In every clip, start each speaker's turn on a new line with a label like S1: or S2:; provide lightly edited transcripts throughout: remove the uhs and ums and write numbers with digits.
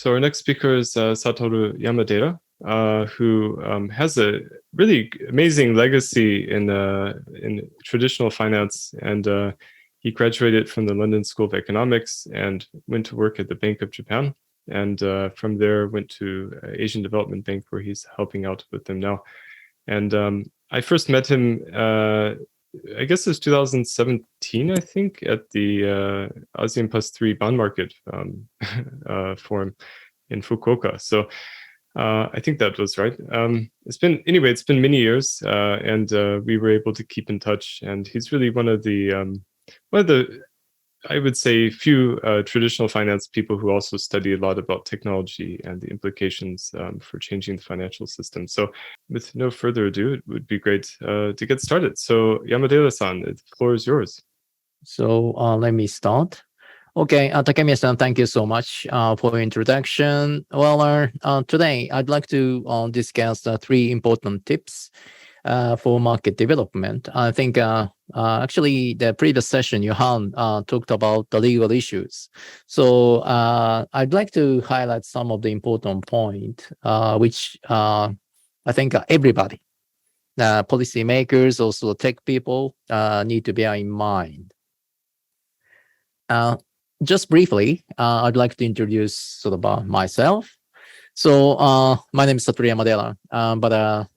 S1: So our next speaker is Satoru Yamadera, who has a really amazing legacy in traditional finance, and he graduated from the London School of Economics and went to work at the Bank of Japan, and from there went to Asian Development Bank, where he's helping out with them now. And I first met him, I guess it was 2017, I think, at the ASEAN Plus 3 bond market forum in Fukuoka. So I think that was right. It's been many years, and we were able to keep in touch. And he's really one of the I would say, few traditional finance people who also study a lot about technology and the implications for changing the financial system. So with no further ado, it would be great to get started. So Yamadera-san, the floor is yours.
S2: So let me start. Okay, Takemiya-san, thank you so much for your introduction. Well, today I'd like to discuss 3 important tips for market development. I think actually the previous session Johan talked about the legal issues. So I'd like to highlight some of the important points, which I think everybody, policymakers, also tech people, need to bear in mind. Just briefly, I'd like to introduce sort of myself. So my name is Satoru Yamadera, but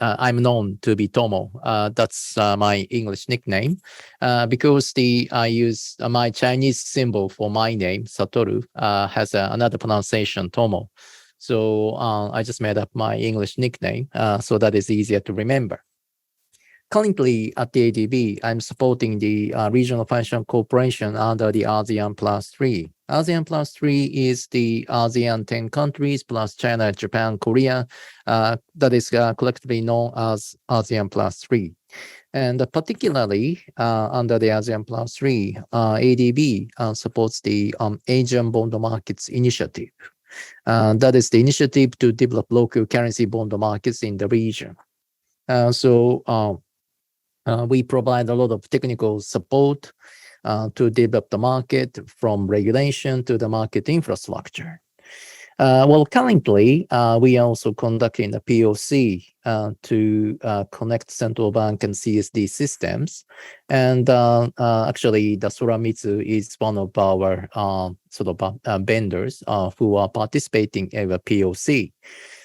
S2: I'm known to be Tomo. That's my English nickname, because I use my Chinese symbol for my name, Satoru, has another pronunciation, Tomo. So I just made up my English nickname, so that is easier to remember. Currently at the ADB, I'm supporting the Regional Financial Corporation under the ASEAN Plus 3. ASEAN Plus 3 is the ASEAN 10 countries plus China, Japan, Korea, that is collectively known as ASEAN Plus 3. And particularly under the ASEAN Plus 3, ADB supports the Asian Bond Markets Initiative. That is the initiative to develop local currency bond markets in the region. We provide a lot of technical support to develop the market, from regulation to the market infrastructure. Well, currently, we are also conducting a POC to connect central bank and CSD systems. And actually, the SORA Mitsu is one of our vendors who are participating in a POC.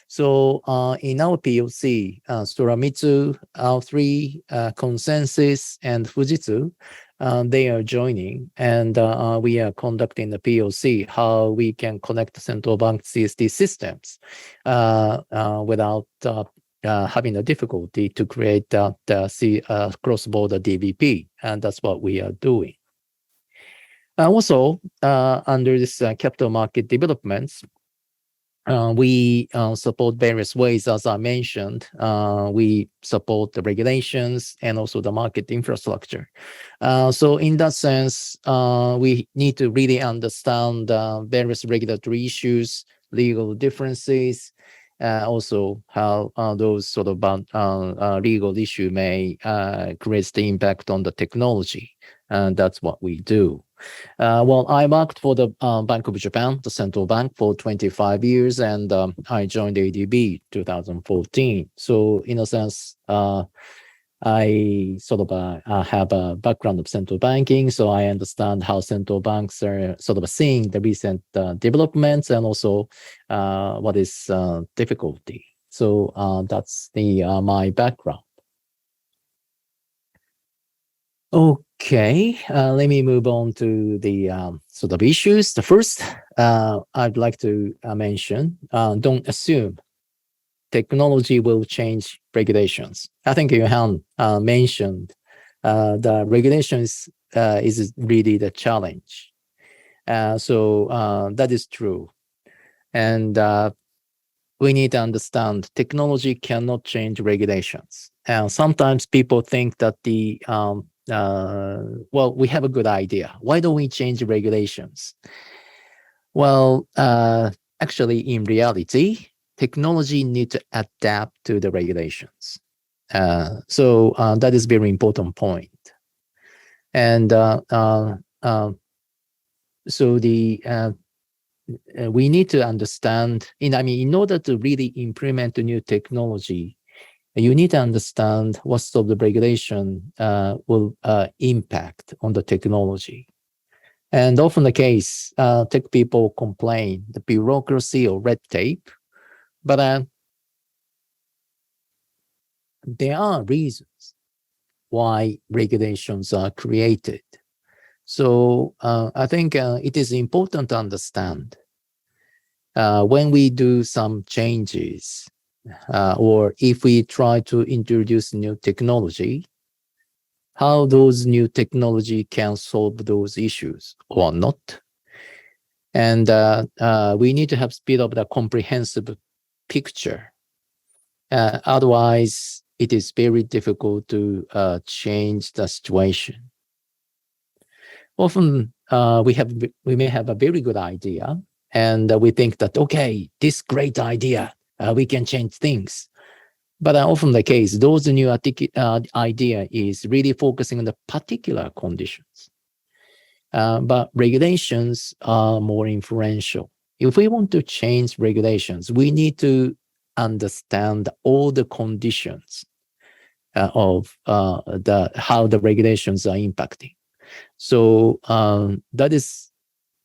S2: So in our POC, SORA Mitsu, R3, Consensus, and Fujitsu, they are joining, and we are conducting the POC, how we can connect central bank CSD systems without having a difficulty to create the cross-border DVP, and that's what we are doing. Also, under this capital market developments, we support various ways, as I mentioned. We support the regulations and also the market infrastructure. So in that sense, we need to really understand various regulatory issues, legal differences, also how those sort of legal issue may create the impact on the technology. And that's what we do. Well, I worked for the Bank of Japan, the central bank, for 25 years, and I joined ADB 2014. So in a sense, I sort of have a background of central banking, so I understand how central banks are sort of seeing the recent developments and also what is difficulty. So that's my background. Okay, let me move on to the sort of issues. The first, I'd like to mention, don't assume technology will change regulations. I think Johan mentioned the regulations is really the challenge. So that is true. And we need to understand technology cannot change regulations. And sometimes people think that well, we have a good idea. Why don't we change regulations? Well, actually, in reality, technology needs to adapt to the regulations. So that is a very important point. And so we need to understand, in order to really implement a new technology, you need to understand what sort of regulation will impact on the technology. And often the case, tech people complain the bureaucracy or red tape, but there are reasons why regulations are created. So I think it is important to understand when we do some changes, or if we try to introduce new technology, how those new technology can solve those issues or not. And we need to have speed of the comprehensive picture. Otherwise, it is very difficult to change the situation. Often we may have a very good idea, and we think that, okay, this great idea, we can change things. But often the case, those new idea is really focusing on the particular conditions. But regulations are more influential. If we want to change regulations, we need to understand all the conditions of how the regulations are impacting. So that is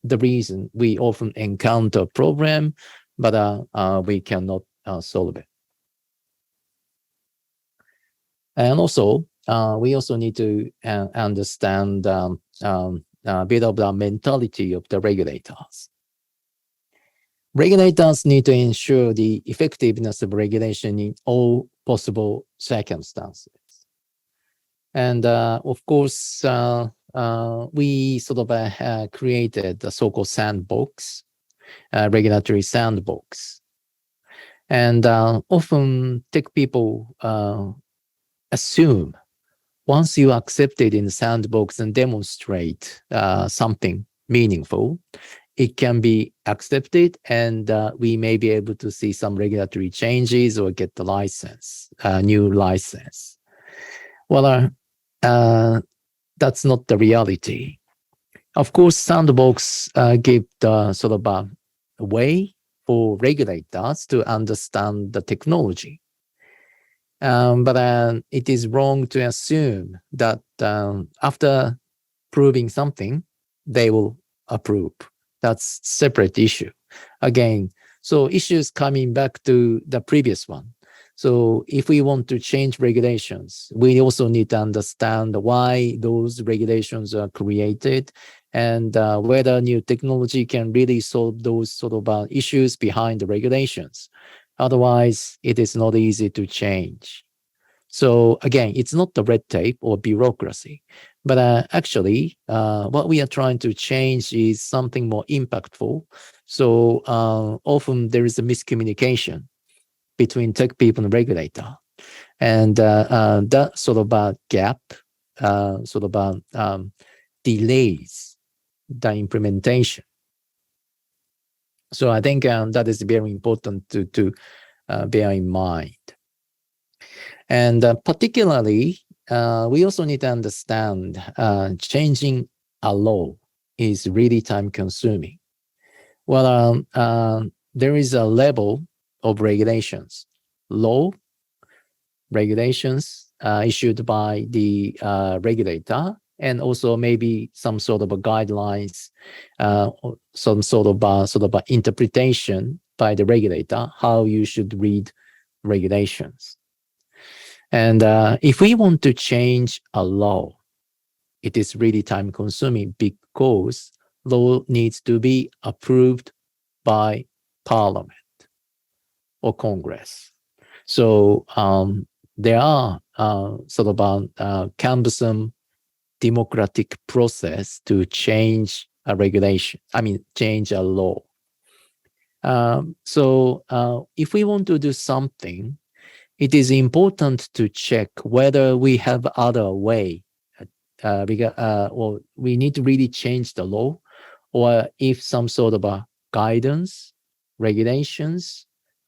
S2: the reason we often encounter a problem, but we cannot solve it. And also, we also need to understand a bit of the mentality of the regulators. Regulators need to ensure the effectiveness of regulation in all possible circumstances. And of course, we sort of created the so-called sandbox, regulatory sandbox. And often tech people assume once you accept it in the sandbox and demonstrate something meaningful, it can be accepted, and we may be able to see some regulatory changes or get the license, new license. Well, that's not the reality. Of course, sandbox give the sort of a way for regulators to understand the technology. But it is wrong to assume that after proving something, they will approve. That's separate issue. Again, so issues coming back to the previous one. So if we want to change regulations, we also need to understand why those regulations are created and whether new technology can really solve those sort of issues behind the regulations. Otherwise, it is not easy to change. So again, it's not the red tape or bureaucracy, but actually what we are trying to change is something more impactful. So often there is a miscommunication between tech people and regulator. And that sort of gap delays the implementation. So I think that is very important to bear in mind. And particularly, we also need to understand changing a law is really time consuming. Well, there is a level of regulations, law regulations issued by the regulator, and also maybe some sort of a guidelines, some sort of interpretation by the regulator, how you should read regulations. And if we want to change a law, it is really time consuming because law needs to be approved by Parliament or Congress. So there are sort of a cumbersome democratic process to change a regulation, change a law. So if we want to do something, it is important to check whether we have other way, or we need to really change the law, or if some sort of a guidance, regulations,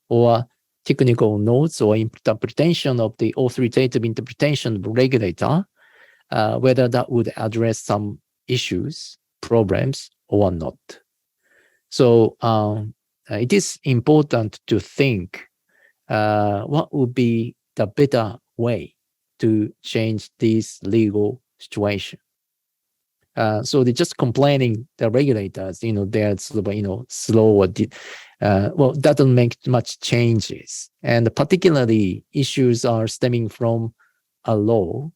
S2: or technical notes or interpretation of the authoritative interpretation of the regulator, whether that would address some issues, problems, or not. So it is important to think what would be the better way to change this legal situation. So they're just complaining the regulators, they're sort of, slow or well, that doesn't make much changes. And particularly issues are stemming from a law.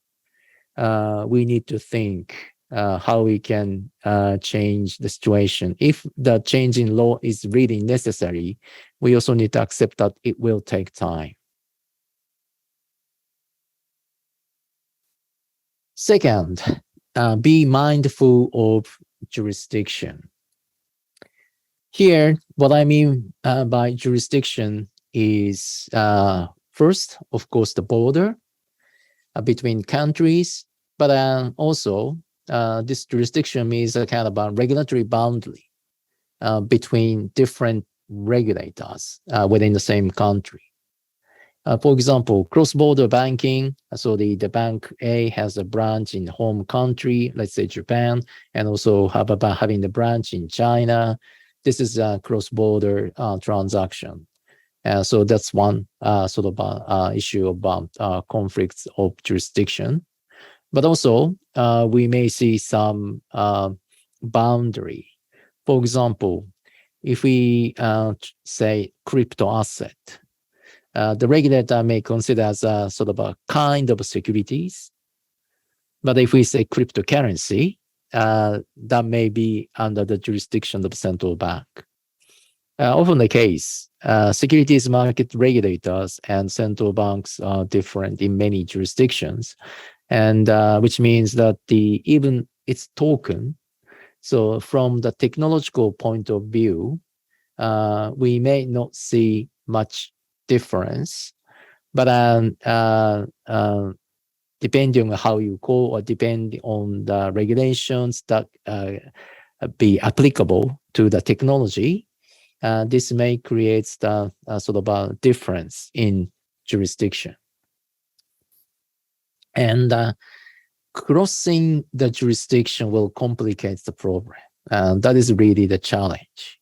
S2: We need to think how we can change the situation. If the change in law is really necessary, we also need to accept that it will take time. Second, be mindful of jurisdiction. Here, what I mean by jurisdiction is first, of course, the border between countries, but also this jurisdiction means a kind of a regulatory boundary between different regulators within the same country. For example, cross-border banking. So the bank A has a branch in home country, let's say Japan, and also having the branch in China. This is a cross-border transaction. So that's one sort of issue about conflicts of jurisdiction. But also, we may see some boundary. For example, if we say crypto asset, the regulator may consider as a sort of a kind of securities. But if we say cryptocurrency, that may be under the jurisdiction of central bank. Often the case, securities market regulators and central banks are different in many jurisdictions, and which means that even its token. So from the technological point of view, we may not see much difference, but depending on how you call or depending on the regulations that be applicable to the technology, this may create the sort of a difference in jurisdiction. And crossing the jurisdiction will complicate the problem. That is really the challenge.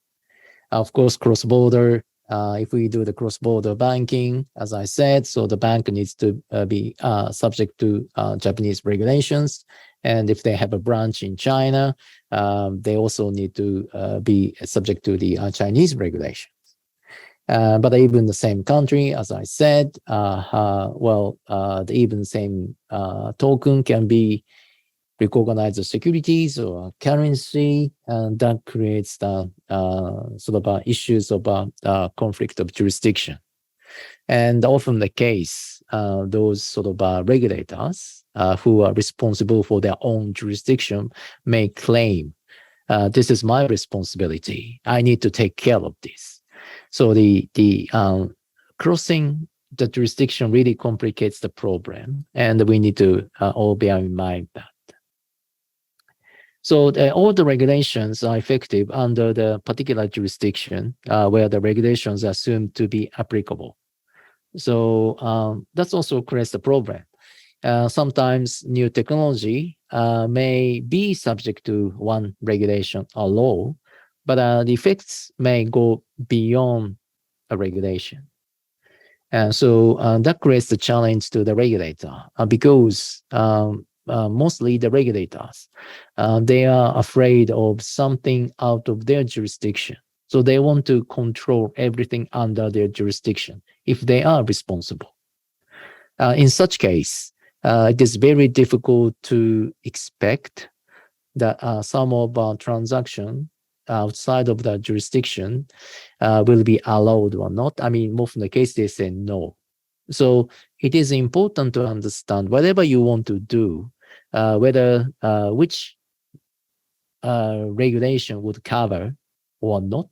S2: Of course, cross-border, if we do the cross-border banking, as I said, so the bank needs to be subject to Japanese regulations. And if they have a branch in China, they also need to be subject to the Chinese regulations. But even the same country, as I said, even same token can be recognized as securities or currency, and that creates the sort of issues of conflict of jurisdiction. And often the case, those sort of regulators who are responsible for their own jurisdiction may claim, this is my responsibility. I need to take care of this. So the crossing the jurisdiction really complicates the problem, and we need to all bear in mind that. So all the regulations are effective under the particular jurisdiction where the regulations are assumed to be applicable. So that's also creates the problem. Sometimes new technology may be subject to one regulation or law, but the effects may go beyond a regulation. And so that creates the challenge to the regulator because mostly the regulators, they are afraid of something out of their jurisdiction. So they want to control everything under their jurisdiction if they are responsible. In such case, it is very difficult to expect that some of our transaction outside of the jurisdiction will be allowed or not. I mean, most of the case, they say no. So it is important to understand whatever you want to do, whether which regulation would cover or not,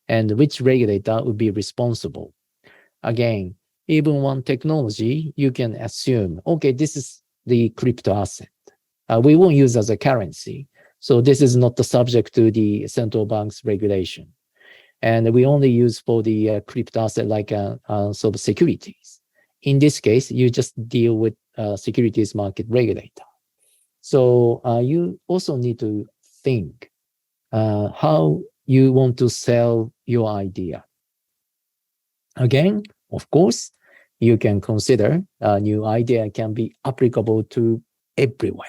S2: and which regulator would be responsible. Again, even one technology, you can assume, okay, this is the crypto asset. We won't use as a currency. So this is not the subject to the central bank's regulation. And we only use for the crypto asset like sort of securities. In this case, you just deal with securities market regulator. So you also need to think how you want to sell your idea. Again, of course, you can consider a new idea can be applicable to everywhere.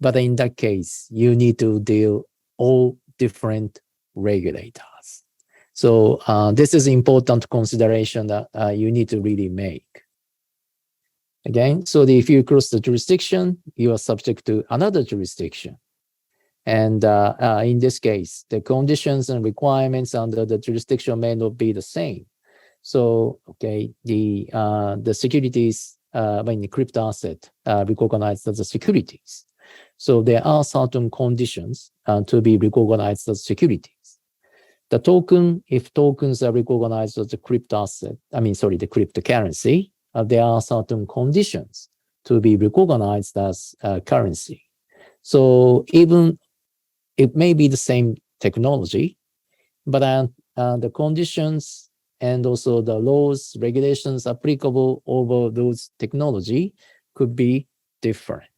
S2: But in that case, you need to deal all different regulators. So this is important consideration that you need to really make. Again, so if you cross the jurisdiction, you are subject to another jurisdiction. And in this case, the conditions and requirements under the jurisdiction may not be the same. So, okay, the securities, when the crypto asset recognized as a securities. So there are certain conditions to be recognized as securities. The token, if tokens are recognized as a crypto asset, the cryptocurrency, there are certain conditions to be recognized as currency. So even it may be the same technology, but the conditions and also the laws, regulations applicable over those technology could be different.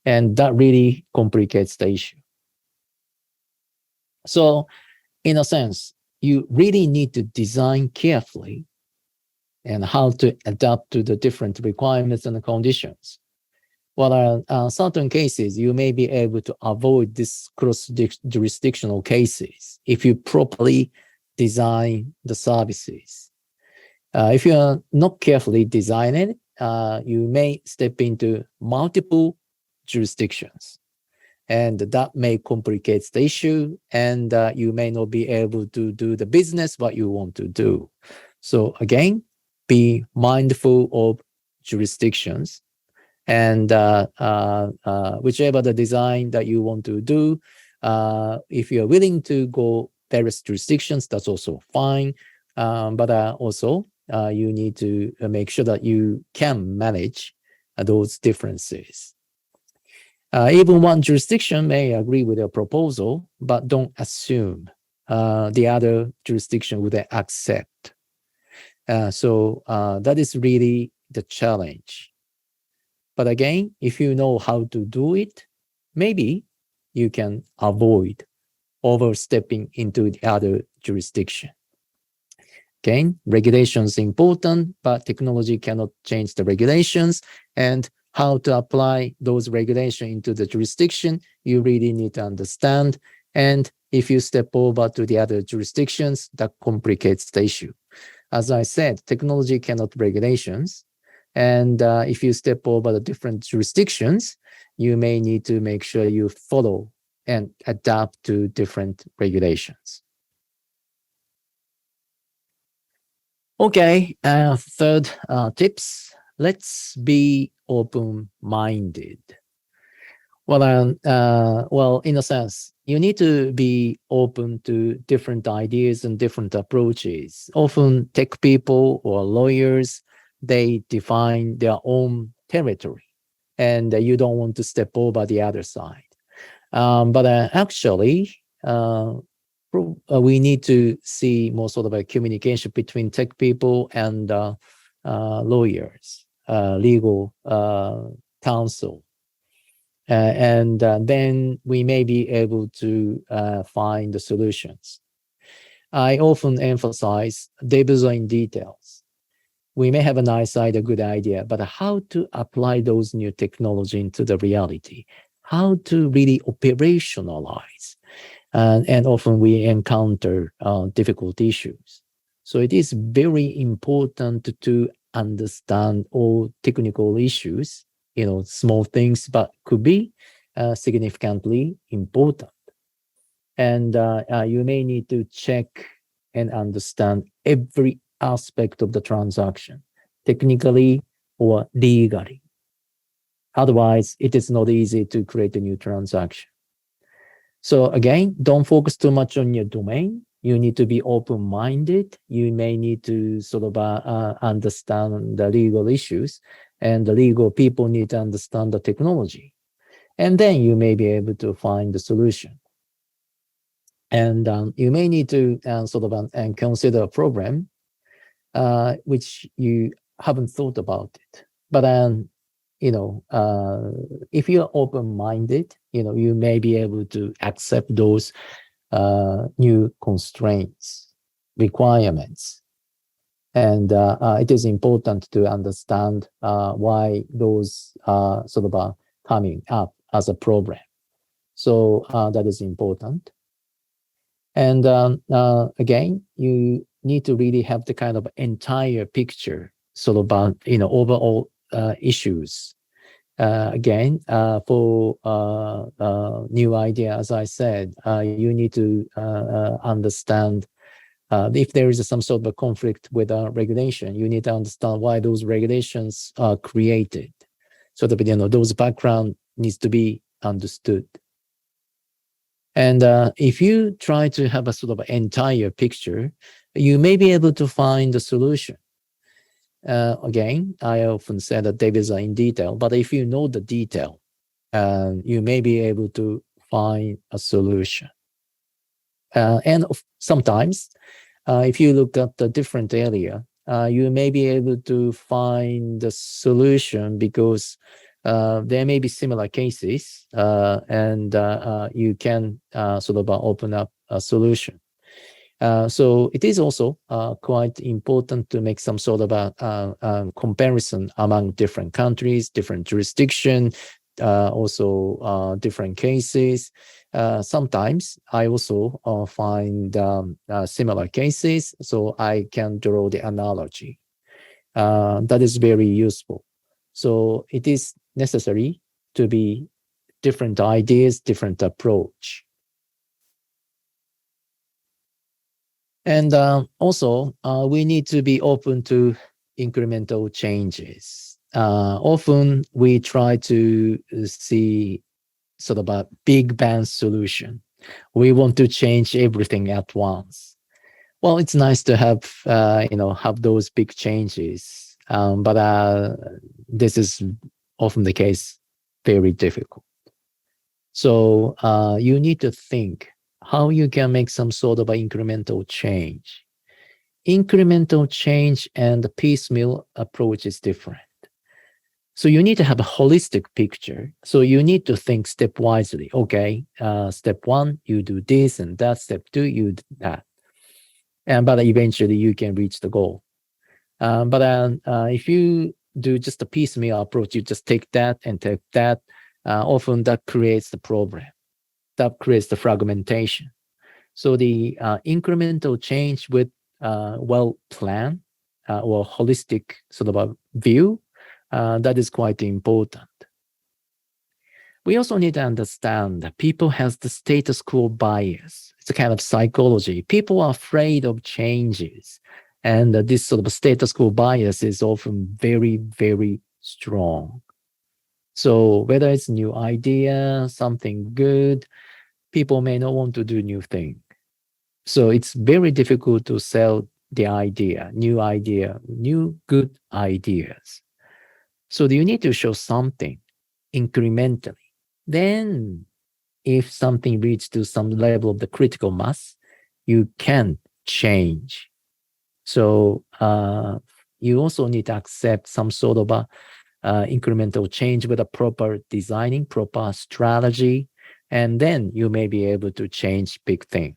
S2: And that really complicates the issue. So in a sense, you really need to design carefully and how to adapt to the different requirements and the conditions. Well, certain cases, you may be able to avoid this cross-jurisdictional cases if you properly design the services. If you are not carefully designing it, you may step into multiple jurisdictions. And that may complicate the issue, and you may not be able to do the business what you want to do. So again, be mindful of jurisdictions, and whichever the design that you want to do, if you're willing to go various jurisdictions, that's also fine. But also, you need to make sure that you can manage those differences. Even one jurisdiction may agree with your proposal, but don't assume the other jurisdiction would accept. So that is really the challenge. But again, if you know how to do it, maybe you can avoid overstepping into the other jurisdiction. Again, regulations is important, but technology cannot change the regulations, and how to apply those regulations into the jurisdiction, you really need to understand. And if you step over to the other jurisdictions, that complicates the issue. As I said, technology cannot regulations. And if you step over the different jurisdictions, you may need to make sure you follow and adapt to different regulations. Okay, third tips, let's be open-minded. Well, in a sense, you need to be open to different ideas and different approaches. Often tech people or lawyers, they define their own territory, and you don't want to step over the other side. But actually, we need to see more sort of a communication between tech people and lawyers, legal counsel. And then we may be able to find the solutions. I often emphasize devils are in details. We may have a nice idea, a good idea, but how to apply those new technology into the reality, how to really operationalize. And often we encounter difficult issues. So it is very important to understand all technical issues, small things, but could be significantly important. And you may need to check and understand every aspect of the transaction, technically or legally. Otherwise, it is not easy to create a new transaction. So again, don't focus too much on your domain. You need to be open-minded. You may need to sort of understand the legal issues, and the legal people need to understand the technology. And then you may be able to find the solution. And you may need to sort of consider a problem which you haven't thought about it. But if you're open-minded, you may be able to accept those new constraints, requirements. And it is important to understand why those are sort of coming up as a problem. So that is important. And again, you need to really have the kind of entire picture, sort of overall issues. Again, for new idea, as I said, you need to understand if there is some sort of a conflict with a regulation, you need to understand why those regulations are created. So that those background needs to be understood. And if you try to have a sort of entire picture, you may be able to find a solution. Again, I often say that devils are in detail, but if you know the detail, you may be able to find a solution. And sometimes, if you look at the different area, you may be able to find the solution because there may be similar cases, and you can sort of open up a solution. So it is also quite important to make some sort of a comparison among different countries, different jurisdictions, also different cases. Sometimes I also find similar cases, so I can draw the analogy. That is very useful. So it is necessary to be different ideas, different approach. And also, we need to be open to incremental changes. Often we try to see sort of a big bang solution. We want to change everything at once. Well, it's nice to have have those big changes, but this is often the case very difficult. So you need to think how you can make some sort of an incremental change. Incremental change and the piecemeal approach is different. So you need to have a holistic picture. So you need to think stepwisely. Okay, step one, you do this and that. Step two, you do that. But eventually you can reach the goal. But if you do just a piecemeal approach, you just take that and take that, often that creates the problem. That creates the fragmentation. So the incremental change with well-planned or holistic sort of a view, that is quite important. We also need to understand that people have the status quo bias. It's a kind of psychology. People are afraid of changes. And this sort of status quo bias is often very, very strong. So whether it's a new idea, something good, people may not want to do new thing. So it's very difficult to sell the idea, new good ideas. So you need to show something incrementally. Then if something reaches to some level of the critical mass, you can change. So you also need to accept some sort of a incremental change with a proper designing, proper strategy, and then you may be able to change big thing.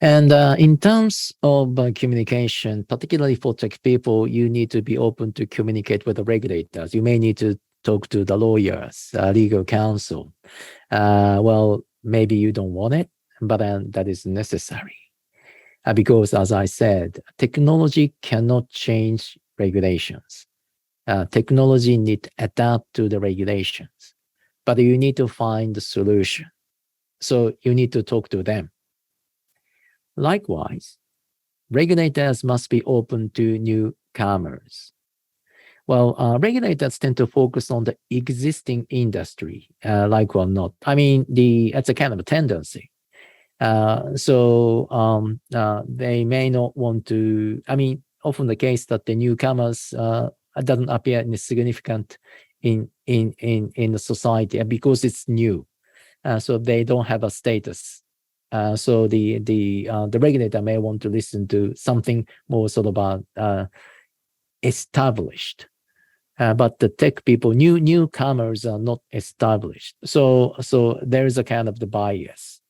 S2: And in terms of communication, particularly for tech people, you need to be open to communicate with the regulators. You may need to talk to the lawyers, legal counsel. Well, maybe you don't want it, but that is necessary. Because as I said, technology cannot change regulations. Technology need to adapt to the regulations, but you need to find the solution. So you need to talk to them. Likewise, regulators must be open to newcomers. Well, regulators tend to focus on the existing industry, like or not. I mean, it's a kind of a tendency. So they may not want to, I mean, often the case that the newcomers doesn't appear significant in the society because it's new. So they don't have a status. So the regulator may want to listen to something more sort of established. but the tech people, newcomers are not established. So there is a kind of the bias.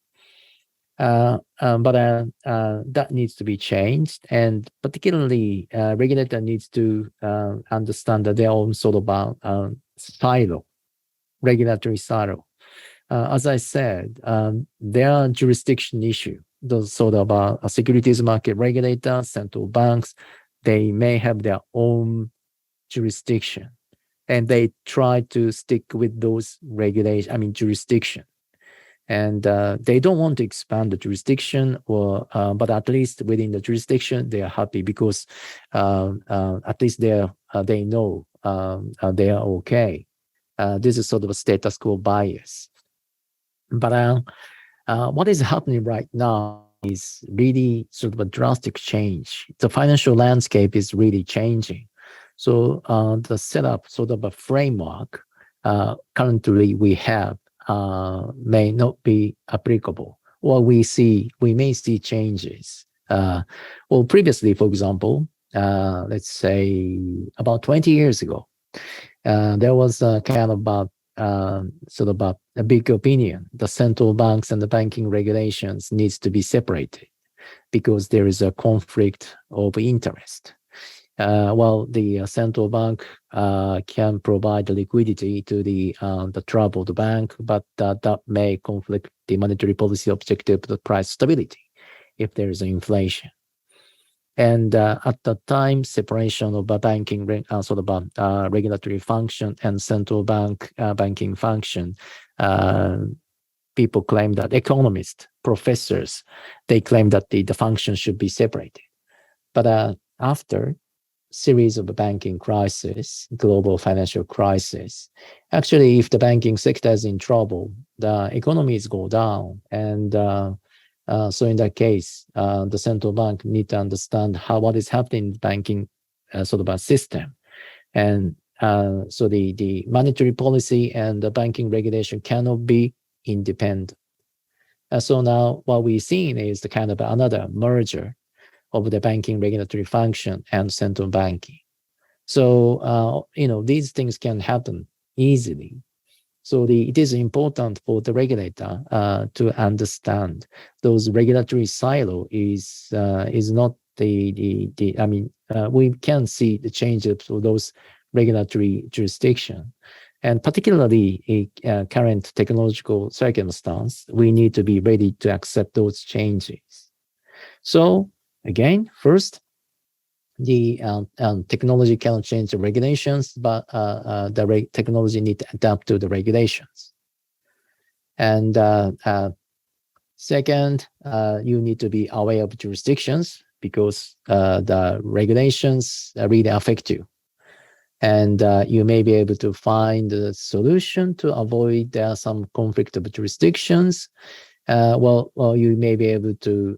S2: But that needs to be changed, and particularly regulator needs to understand that their own sort of silo, regulatory silo. As I said, there are jurisdiction issue. Those sort of securities market regulators, central banks, they may have their own jurisdiction, and they try to stick with those jurisdiction. And they don't want to expand the jurisdiction, but at least within the jurisdiction, they are happy because at least they know they are okay. This is sort of a status quo bias. But what is happening right now is really sort of a drastic change. The financial landscape is really changing. So the setup, sort of a framework currently we have may not be applicable, or we may see changes. Well, previously, for example, let's say about 20 years ago, there was a kind of a big opinion. The central banks and the banking regulations needs to be separated because there is a conflict of interest. Well, the central bank can provide liquidity to the troubled bank, but that may conflict the monetary policy objective of the price stability if there is inflation. And at the time, separation of a banking regulatory function and central bank banking function, people claim that economists, professors, they claim that the function should be separated. But after series of banking crisis, global financial crisis, actually, if the banking sector is in trouble, the economies go down, and so in that case, the central bank need to understand what is happening in the banking system. And so the monetary policy and the banking regulation cannot be independent. So now what we're seeing is the kind of another merger of the banking regulatory function and central banking. So, these things can happen easily. So it is important for the regulator to understand those regulatory silo is not we can see the changes for those regulatory jurisdiction. And particularly in current technological circumstance, we need to be ready to accept those changes. So again, first, the technology cannot change the regulations, but the technology need to adapt to the regulations. And second, you need to be aware of jurisdictions because the regulations really affect you. And you may be able to find a solution to avoid some conflict of jurisdictions. You may be able to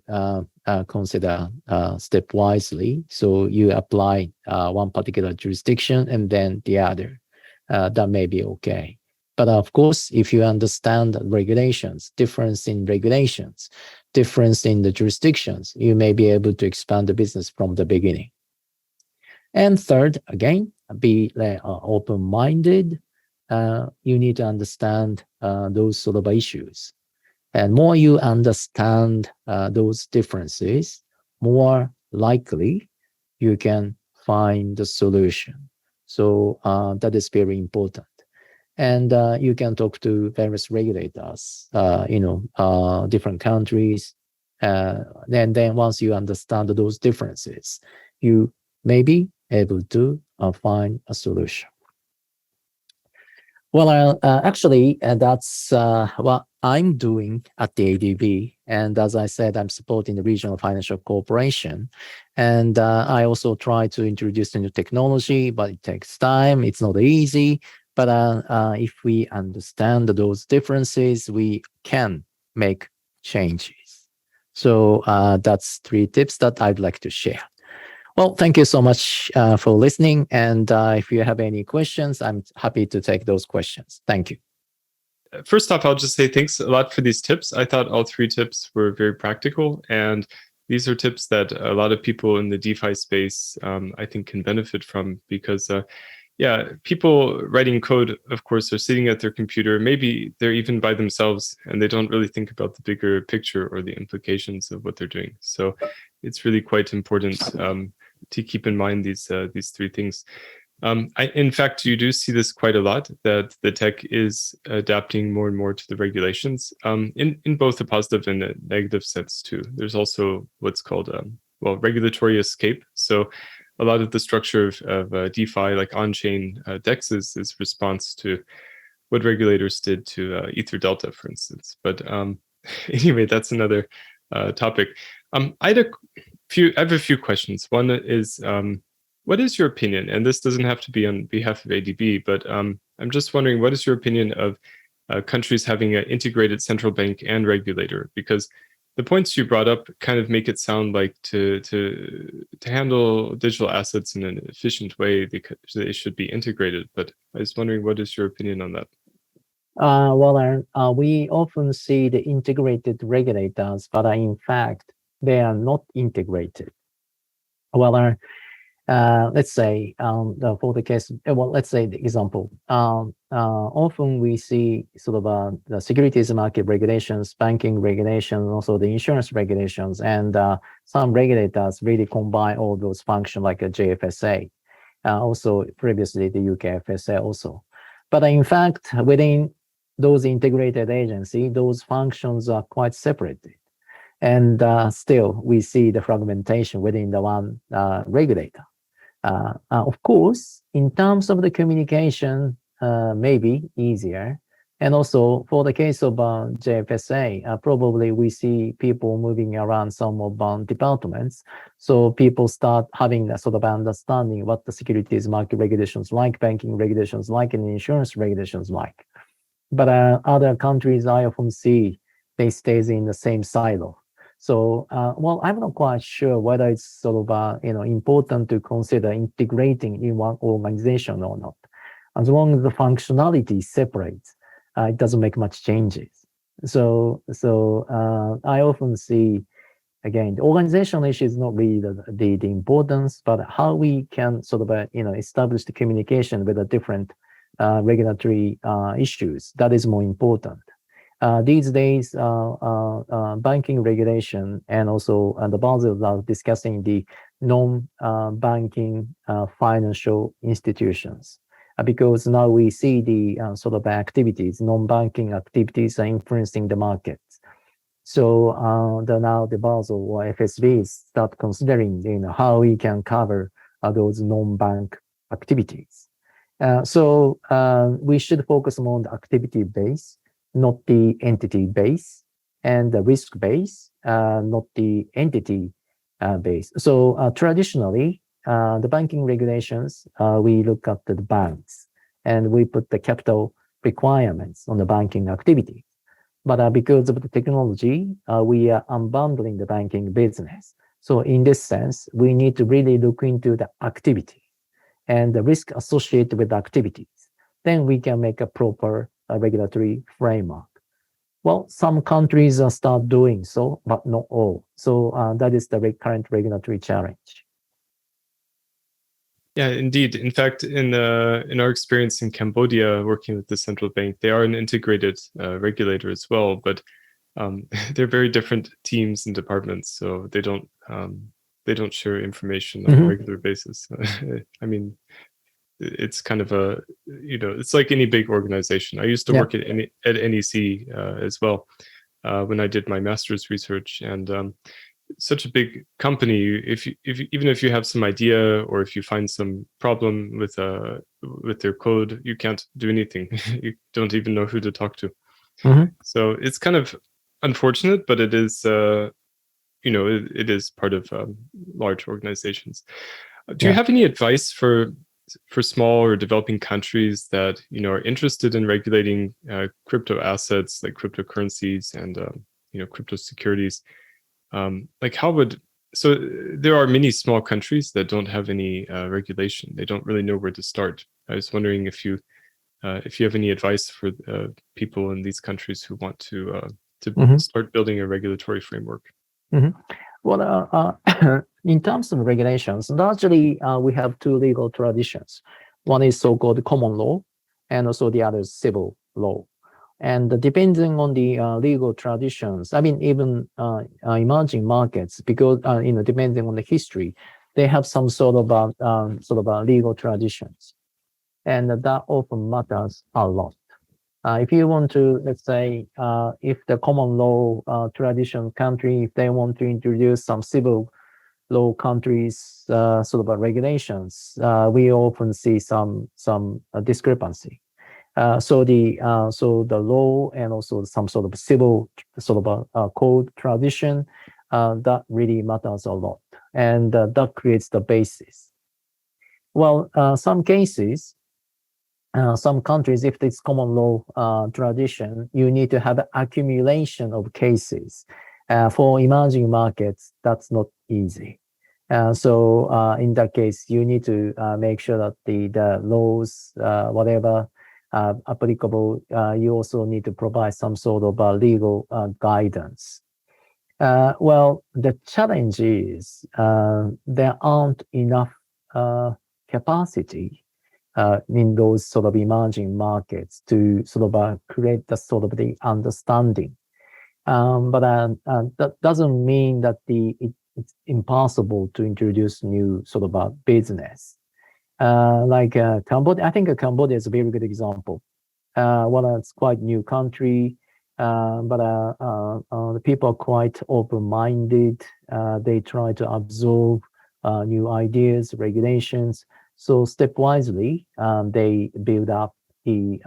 S2: consider stepwisely. So you apply one particular jurisdiction and then the other. That may be okay. But of course, if you understand regulations, difference in regulations, difference in the jurisdictions, you may be able to expand the business from the beginning. And third, again, be open-minded. You need to understand those sort of issues. And more you understand those differences, more likely you can find the solution. So that is very important. And you can talk to various regulators, different countries. Then once you understand those differences, you may be able to find a solution. Well, actually, that's what I'm doing at the ADB. And as I said, I'm supporting the Regional Financial Corporation. And I also try to introduce the new technology, but it takes time. It's not easy. But if we understand those differences, we can make changes. So that's 3 tips that I'd like to share. Well, thank you so much for listening. And if you have any questions, I'm happy to take those questions. Thank you.
S1: First off, I'll just say thanks a lot for these tips. I thought all 3 tips were very practical. And these are tips that a lot of people in the DeFi space, I think, can benefit from because, yeah, people writing code, of course, are sitting at their computer. Maybe they're even by themselves and they don't really think about the bigger picture or the implications of what they're doing. So it's really quite important to keep in mind these three things. In fact, you do see this quite a lot, that the tech is adapting more and more to the regulations in both a positive and a negative sense too. There's also what's called, regulatory escape. So a lot of the structure of DeFi, like on-chain DEXs, is response to what regulators did to Ether Delta, for instance. But anyway, that's another topic. I have a few questions. One is, what is your opinion? And this doesn't have to be on behalf of ADB, but I'm just wondering, what is your opinion of countries having an integrated central bank and regulator? Because the points you brought up kind of make it sound like to handle digital assets in an efficient way, they should be integrated. But I was wondering, what is your opinion on that?
S2: We often see the integrated regulators, but in fact, they are not integrated. Let's say for the case, let's say the example. Often we see sort of the securities market regulations, banking regulations, also the insurance regulations, and some regulators really combine all those functions like a JFSA, also previously the UK FSA also. But in fact, within those integrated agencies, those functions are quite separated. And still, we see the fragmentation within the one regulator. Of course, in terms of the communication, maybe easier. And also for the case of JFSA, probably we see people moving around some of departments. So people start having a sort of understanding what the securities market regulations like, banking regulations like, and insurance regulations like. But other countries I often see, they stays in the same silo. So, I'm not quite sure whether it's sort of, important to consider integrating in one organization or not. As long as the functionality separates, it doesn't make much changes. So I often see, again, the organizational issue is not really the importance, but how we can sort of, establish the communication with the different regulatory issues, that is more important. These days, banking regulation and also the Basel are discussing the non-banking financial institutions, because now we see the sort of activities, non-banking activities are influencing the markets. So now the Basel or FSB start considering how we can cover those non-bank activities. So we should focus more on the activity base, not the entity base, and the risk base, not the entity base. So traditionally, the banking regulations, we look at the banks and we put the capital requirements on the banking activity. But because of the technology, we are unbundling the banking business. So in this sense, we need to really look into the activity and the risk associated with the activities. Then we can make a proper regulatory framework. Well, some countries start doing so, but not all. So that is the current regulatory challenge.
S1: Yeah, indeed. In fact, in our experience in Cambodia, working with the central bank, they are an integrated regulator as well, but they're very different teams and departments, so they don't share information on a regular basis. I mean, it's kind of it's like any big organization. I used to work at NEC as well when I did my master's research, and such a big company. Even if you have some idea, or if you find some problem with their code, you can't do anything. You don't even know who to talk to. So it's kind of unfortunate, but it is it is part of large organizations. Do you have any advice for small or developing countries that are interested in regulating crypto assets like cryptocurrencies and crypto securities? So there are many small countries that don't have any regulation. They don't really know where to start. I was wondering if you have any advice for people in these countries who want to start building a regulatory framework.
S2: Well, in terms of regulations, largely we have two legal traditions. One is so-called common law, and also the other is civil law. And depending on the legal traditions, I mean, even emerging markets, because depending on the history, they have some sort of legal traditions, and that often matters a lot. If you want to, let's say, if the common law tradition country, if they want to introduce some civil law countries regulations, we often see some discrepancy. So the law and also some sort of civil code tradition that really matters a lot, and that creates the basis. Well, some cases, some countries, if it's common law tradition, you need to have accumulation of cases. For emerging markets, that's not easy. So in that case, you need to make sure that the laws, whatever applicable, you also need to provide some sort of legal guidance. Well, the challenge is there aren't enough capacity in those sort of emerging markets to create the understanding. But that doesn't mean that it's impossible to introduce new business. Like Cambodia, I think Cambodia is a very good example. Well, it's quite new country, but the people are quite open-minded. They try to absorb new ideas, regulations. So stepwisely, they build up the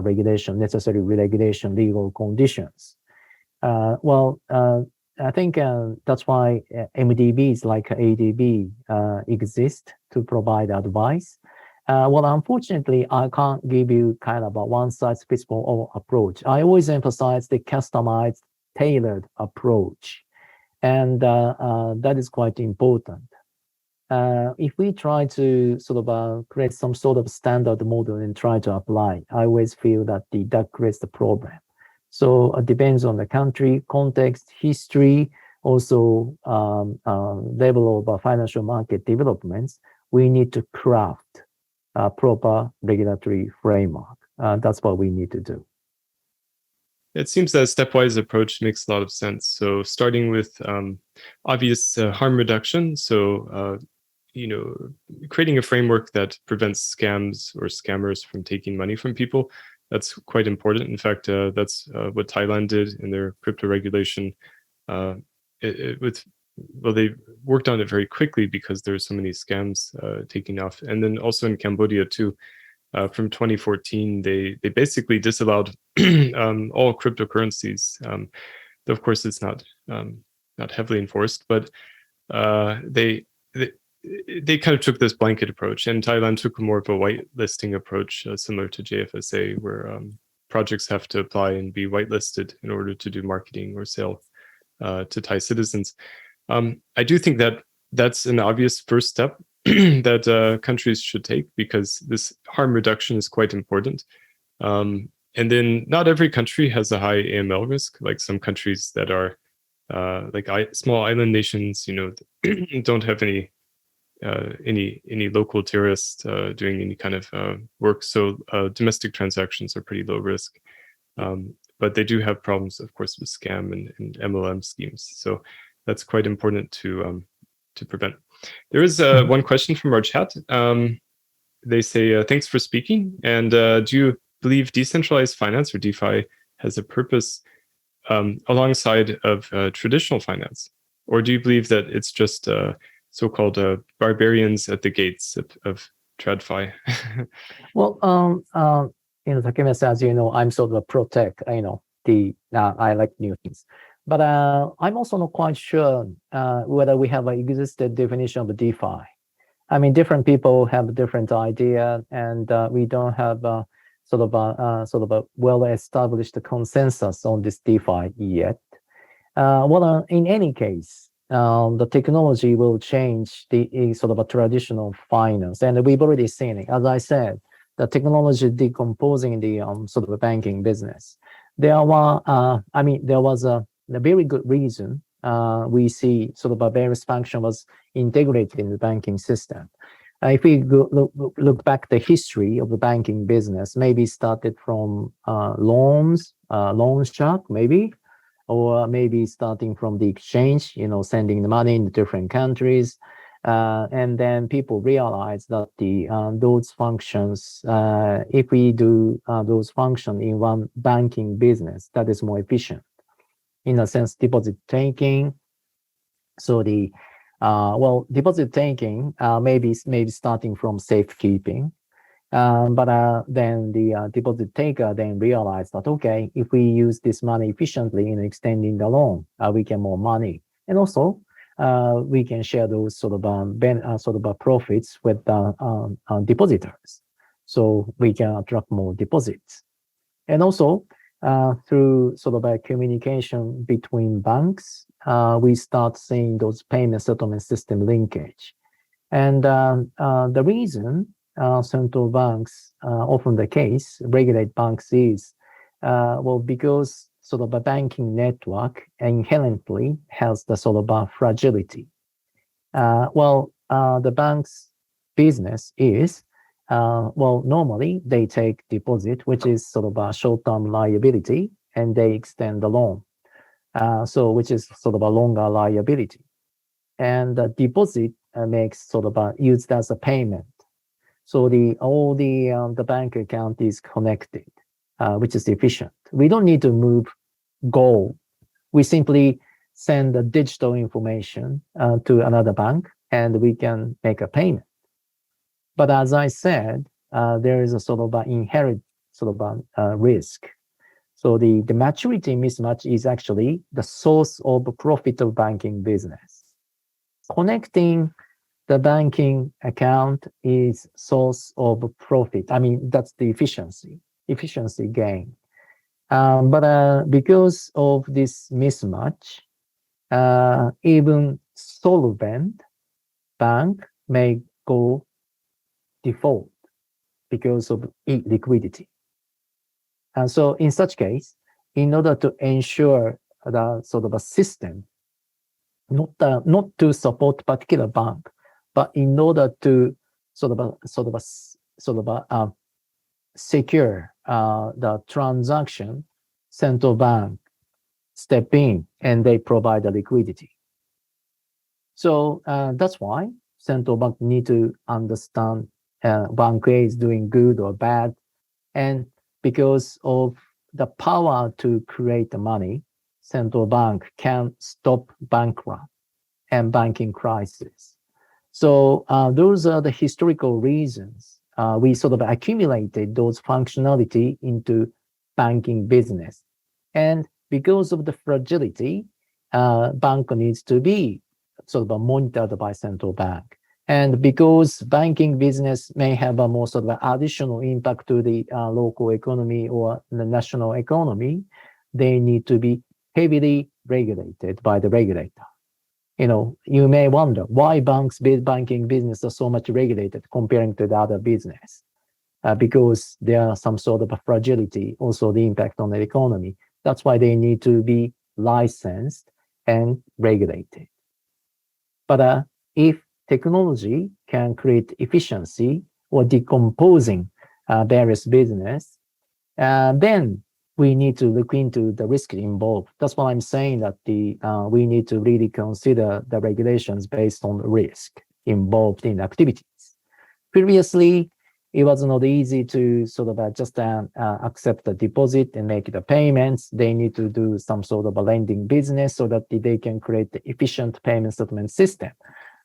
S2: regulation, necessary regulation, legal conditions. I think that's why MDBs like ADB exist to provide advice. Well, unfortunately, I can't give you kind of a one-size-fits-all approach. I always emphasize the customized, tailored approach, and that is quite important. If we try to create some sort of standard model and try to apply, I always feel that that creates the problem. So it depends on the country, context, history, also level of financial market developments. We need to craft a proper regulatory framework. That's what we need to do.
S1: It seems that a stepwise approach makes a lot of sense. So starting with obvious harm reduction. So, creating a framework that prevents scams or scammers from taking money from people. That's quite important. In fact, that's what Thailand did in their crypto regulation. They worked on it very quickly because there's so many scams taking off. And then also in Cambodia too, from 2014, they basically disallowed all cryptocurrencies. Though of course it's not heavily enforced, but they kind of took this blanket approach, and Thailand took more of a whitelisting approach, similar to JFSA, where projects have to apply and be whitelisted in order to do marketing or sale to Thai citizens. I do think that that's an obvious first step that countries should take, because this harm reduction is quite important. And then not every country has a high AML risk, like some countries that are like small island nations, don't have any local terrorists doing any kind of work. So domestic transactions are pretty low risk. But they do have problems, of course, with scam and MLM schemes. So that's quite important to prevent. There is one question from our chat. They say, thanks for speaking. And do you believe decentralized finance, or DeFi, has a purpose alongside of traditional finance? Or do you believe that it's just so-called barbarians at the gates of TradFi?
S2: Well, Takemiya, as you know, I'm sort of a pro-tech. I like new things. But I'm also not quite sure whether we have an existed definition of DeFi. I mean, different people have a different idea, and we don't have a well-established consensus on this DeFi yet. In any case, the technology will change the a traditional finance, and we've already seen it. As I said, the technology decomposing the banking business. There was a very good reason we see various function was integrated in the banking system. If we look back the history of the banking business, maybe started from loans, loan shark, maybe, or maybe starting from the exchange, sending the money in the different countries. And then people realize that those functions, if we do those functions in one banking business, that is more efficient. In a sense, deposit taking. So deposit taking maybe starting from safekeeping. But then the deposit taker then realized that, okay, if we use this money efficiently in extending the loan, we get more money. And also, we can share those sort of profits with depositors. So we can attract more deposits. And also, through sort of a communication between banks, we start seeing those payment settlement system linkage. And the reason central banks, often the case, regulate banks is, because sort of a banking network inherently has the sort of a fragility. The bank's business is, normally they take deposit, which is sort of a short-term liability, and they extend the loan, which is sort of a longer liability. And the deposit makes sort of used as a payment. So the bank account is connected, which is efficient. We don't need to move gold. We simply send the digital information to another bank, and we can make a payment. But as I said, there is a sort of an inherent sort of a risk. So the maturity mismatch is actually the source of profit of banking business. Connecting the banking account is source of profit. I mean, that's the efficiency gain. But because of this mismatch, even solvent bank may go default because of liquidity. And so in such case, in order to ensure the sort of a system, not to support particular bank, but in order to sort of secure the transaction, central bank step in and they provide the liquidity. So that's why central bank need to understand bank A is doing good or bad, and because of the power to create the money, central bank can stop bank run and banking crisis. So those are the historical reasons. We sort of accumulated those functionality into banking business. And because of the fragility, bank needs to be sort of monitored by central bank. And because banking business may have a more sort of additional impact to the local economy or the national economy, they need to be heavily regulated by the regulator. You may wonder why banking business are so much regulated comparing to the other business. Because there are some sort of a fragility, also the impact on the economy. That's why they need to be licensed and regulated. But if technology can create efficiency or decomposing various business, then we need to look into the risk involved. That's why I'm saying that we need to really consider the regulations based on risk involved in activities. Previously, it was not easy to sort of just accept the deposit and make the payments. They need to do some sort of a lending business so that they can create the efficient payment settlement system.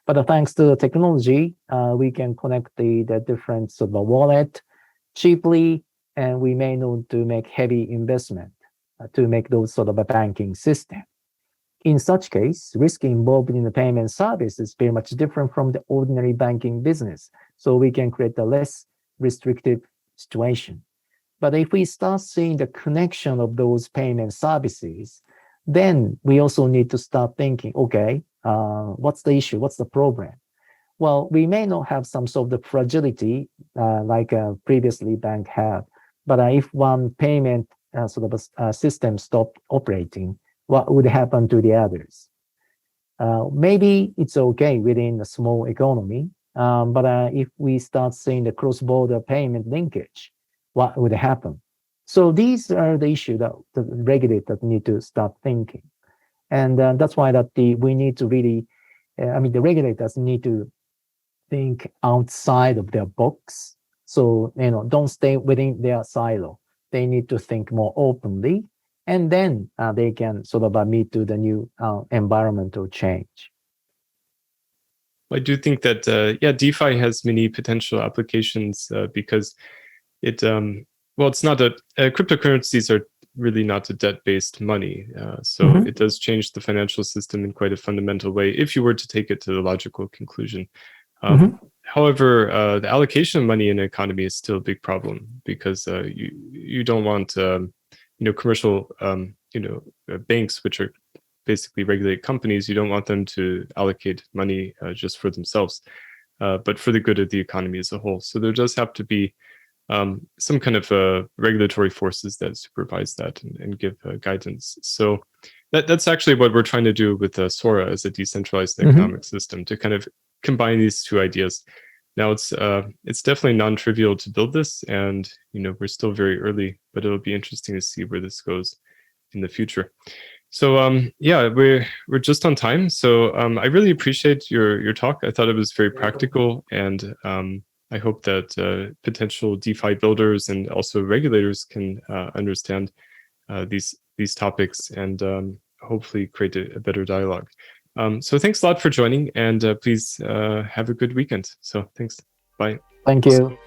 S2: But thanks to the technology, we can connect the different sort of wallet cheaply, and we may need to make heavy investment to make those sort of a banking system. In such case, risk involved in the payment service is very much different from the ordinary banking business. So we can create a less restrictive situation. But if we start seeing the connection of those payment services, then we also need to start thinking, okay, what's the issue? What's the problem? Well, we may not have some sort of fragility like previously bank had, but if one payment sort of a system stopped operating, what would happen to the others? Maybe it's okay within a small economy, But if we start seeing the cross-border payment linkage, what would happen? So these are the issues that the regulators need to start thinking. And that's why that we need to really, the regulators need to think outside of their box. So, don't stay within their silo. They need to think more openly, and then they can sort of meet to the new environmental change.
S1: I do think that, DeFi has many potential applications because it, it's not cryptocurrencies are really not a debt-based money. So it does change the financial system in quite a fundamental way if you were to take it to the logical conclusion. However, the allocation of money in an economy is still a big problem because you don't want commercial banks, which are basically regulated companies. You don't want them to allocate money just for themselves, but for the good of the economy as a whole. So there does have to be some kind of regulatory forces that supervise that and give guidance. So that's actually what we're trying to do with SORA as a decentralized economic system, to kind of combine these two ideas. Now it's definitely non-trivial to build this, and we're still very early, but it'll be interesting to see where this goes in the future. So we're just on time. So I really appreciate your talk. I thought it was very practical, and I hope that potential DeFi builders and also regulators can understand these topics and hopefully create a better dialogue. So thanks a lot for joining, and please have a good weekend. So thanks. Bye.
S2: Thank you.